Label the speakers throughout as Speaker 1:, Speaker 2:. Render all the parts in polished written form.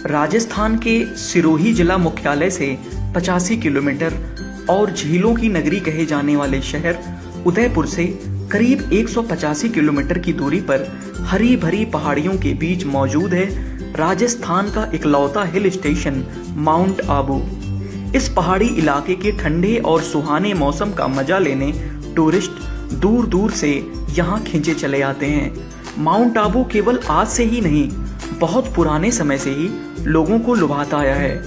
Speaker 1: राजस्थान के सिरोही जिला मुख्यालय से 85 किलोमीटर और झीलों की नगरी कहे जाने वाले शहर उदयपुर से करीब 185 किलोमीटर की दूरी पर हरी भरी पहाड़ियों के बीच मौजूद है राजस्थान का इकलौता हिल स्टेशन माउंट आबू। इस पहाड़ी इलाके के ठंडे और सुहाने मौसम का मजा लेने टूरिस्ट दूर दूर से यहाँ खिंचे चले आते हैं। माउंट आबू केवल आज से ही नहीं, बहुत पुराने समय से ही लोगों को लुभाता आया है।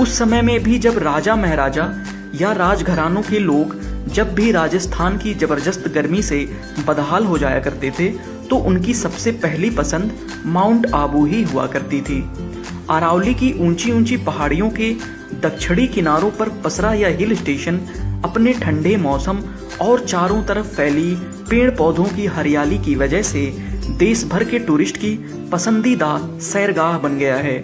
Speaker 1: उस समय में भी जब राजा महाराजा या राजघरानों के लोग जब भी राजस्थान की जबरदस्त गर्मी से बदहाल हो जाया करते थे तो उनकी सबसे पहली पसंद माउंट आबू ही हुआ करती थी। अरावली की ऊंची ऊंची पहाड़ियों के दक्षिणी किनारों पर पसरा यह हिल स्टेशन अपने ठंडे मौसम और चारों तरफ फैली पेड़ पौधों की हरियाली की वजह से देश भर के टूरिस्ट की पसंदीदा सैरगाह बन गया है।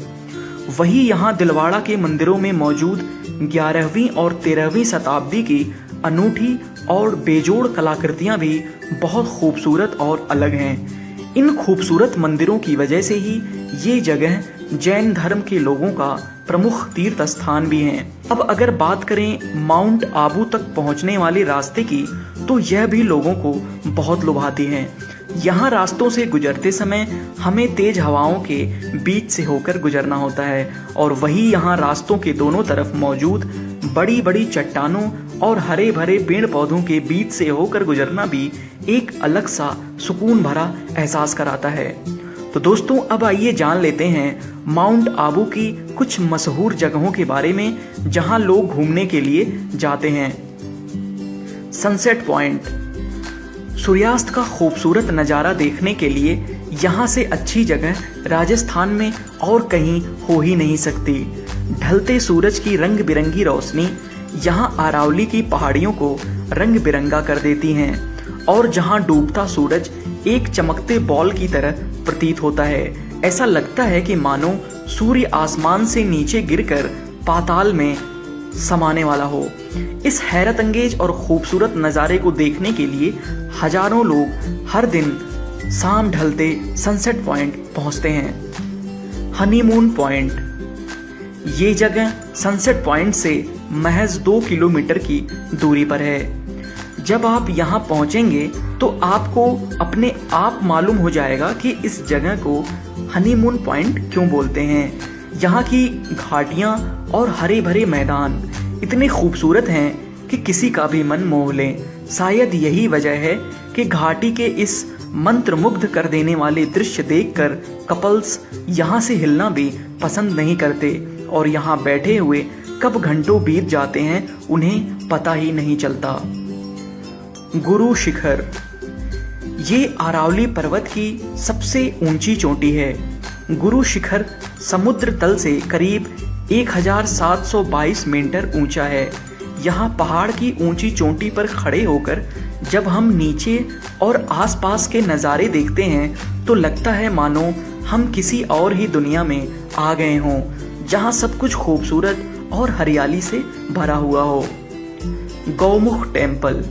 Speaker 1: वहीं यहाँ दिलवाड़ा के मंदिरों में मौजूद 11वीं और 13वीं शताब्दी की अनूठी और बेजोड़ कलाकृतियां भी बहुत खूबसूरत और अलग हैं। इन खूबसूरत मंदिरों की वजह से ही ये जगह जैन धर्म के लोगों का प्रमुख तीर्थ स्थान भी है। अब अगर बात करें माउंट आबू तक पहुंचने वाले रास्ते की तो यह भी लोगों को बहुत लुभाती है। यहाँ रास्तों से गुजरते समय हमें तेज हवाओं के बीच से होकर गुजरना होता है और वही यहाँ रास्तों के दोनों तरफ मौजूद बड़ी बड़ी चट्टानों और हरे भरे पेड़ पौधों के बीच से होकर गुजरना भी एक अलग सा सुकून भरा एहसास कराता है। तो दोस्तों अब आइए जान लेते हैं माउंट आबू की कुछ मशहूर जगहों के बारे में जहां लोग घूमने के लिए जाते हैं। सनसेट पॉइंट, सूर्यास्त का खूबसूरत नज़ारा देखने के लिए यहाँ से अच्छी जगह राजस्थान में और कहीं हो ही नहीं सकती। ढलते सूरज की रंग बिरंगी रोशनी यहाँ अरावली की पहाड़ियों को रंग बिरंगा कर देती हैं और जहाँ डूबता सूरज एक चमकते बॉल की तरह प्रतीत होता है। ऐसा लगता है कि मानो सूर्य आसमान से नीचे गिरकर पाताल में समाने वाला हो। इस हैरत अंगेज और खूबसूरत नज़ारे को देखने के लिए हजारों लोग हर दिन शाम ढलते सनसेट पॉइंट पहुंचते हैं। हनीमून पॉइंट, ये जगह सनसेट पॉइंट से महज 2 किलोमीटर की दूरी पर है। जब आप यहाँ पहुँचेंगे तो आपको अपने आप मालूम हो जाएगा कि इस जगह को हनीमून पॉइंट क्यों बोलते हैं। यहाँ की घाटियाँ और हरे भरे मैदान इतने खूबसूरत हैं कि किसी का भी मन मोह ले। शायद यही वजह है कि घाटी के इस मंत्रमुग्ध कर देने वाले दृश्य देखकर कपल्स यहाँ से हिलना भी पसंद नहीं करते और यहाँ बैठे हुए कब घंटों बीत जाते हैं उन्हें पता ही नहीं चलता। गुरु शिखर, ये अरावली पर्वत की सबसे ऊंची चोटी है। गुरु शिखर समुद्र तल से करीब 1722 मीटर ऊंचा है। यहाँ पहाड़ की ऊंची चोटी पर खड़े होकर जब हम नीचे और आसपास के नज़ारे देखते हैं तो लगता है मानो हम किसी और ही दुनिया में आ गए हों, जहाँ सब कुछ खूबसूरत और हरियाली से भरा हुआ हो। गौमुख टेम्पल,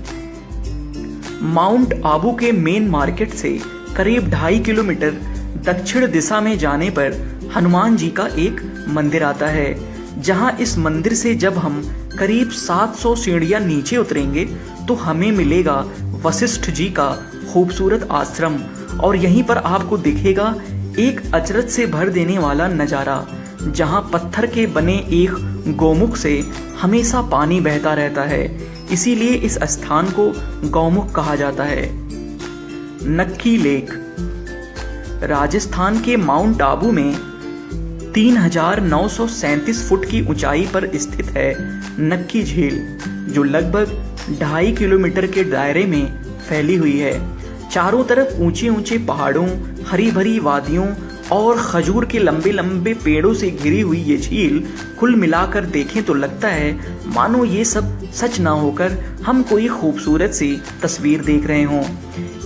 Speaker 1: माउंट आबू के मेन मार्केट से करीब 2.5 किलोमीटर दक्षिण दिशा में जाने पर हनुमान जी का एक मंदिर आता है। जहां इस मंदिर से जब हम करीब 700 सीढ़ियां नीचे उतरेंगे तो हमें मिलेगा वशिष्ठ जी का खूबसूरत आश्रम और यहीं पर आपको दिखेगा एक अचरज से भर देने वाला नज़ारा, जहां पत्थर के बने एक गौमुख से हमेशा पानी बहता रहता है। इसीलिए इस स्थान को गौमुख कहा जाता है। नक्की लेक, राजस्थान के माउंट आबू में 3937 फुट की ऊंचाई पर स्थित है नक्की झील, जो लगभग 2.5 किलोमीटर के दायरे में फैली हुई है। चारों तरफ ऊंचे ऊंचे पहाड़ों, हरी भरी वादियों और खजूर के लंबे लंबे पेड़ों से घिरी हुई ये झील कुल मिलाकर देखें तो लगता है मानो ये सब सच ना होकर हम कोई खूबसूरत सी तस्वीर देख रहे हों।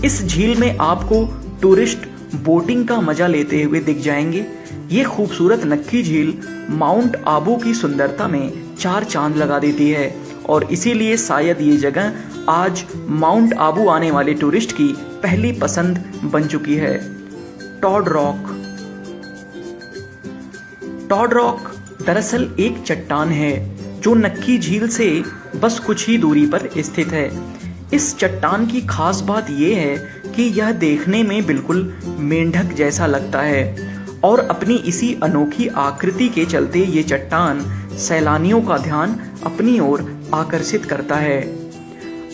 Speaker 1: इस झील में आपको टूरिस्ट बोटिंग का मजा लेते हुए दिख जाएंगे। ये खूबसूरत नक्की झील माउंट आबू की सुंदरता में 4 चांद लगा देती है और इसीलिए शायद ये जगह आज माउंट आबू आने वाले टूरिस्ट की पहली पसंद बन चुकी है। टॉड रॉक, टॉड रॉक दरअसल एक चट्टान है जो नक्की झील से बस कुछ ही दूरी पर स्थित है। इस चट्टान की खास बात यह है कि यह देखने में बिल्कुल मेंढक जैसा लगता है और अपनी इसी अनोखी आकृति के चलते ये चट्टान सैलानियों का ध्यान अपनी ओर आकर्षित करता है।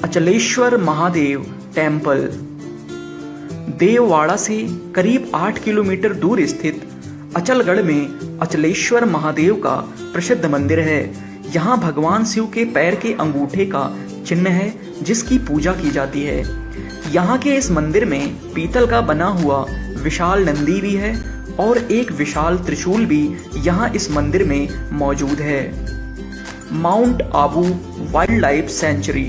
Speaker 1: अचलेश्वर महादेव टेम्पल देववाड़ा से करीब 8 किलोमीटर दूर स्थित अचलगढ़ में अचलेश्वर महादेव का प्रसिद्ध मंदिर है। यहाँ भगवान शिव के पैर के अंगूठे का चिन्ह है जिसकी पूजा की जाती है। यहाँ के इस मंदिर में पीतल का बना हुआ विशाल नंदी भी है और एक विशाल त्रिशूल भी यहाँ इस मंदिर में मौजूद है। Mount Abu wild life sanctuary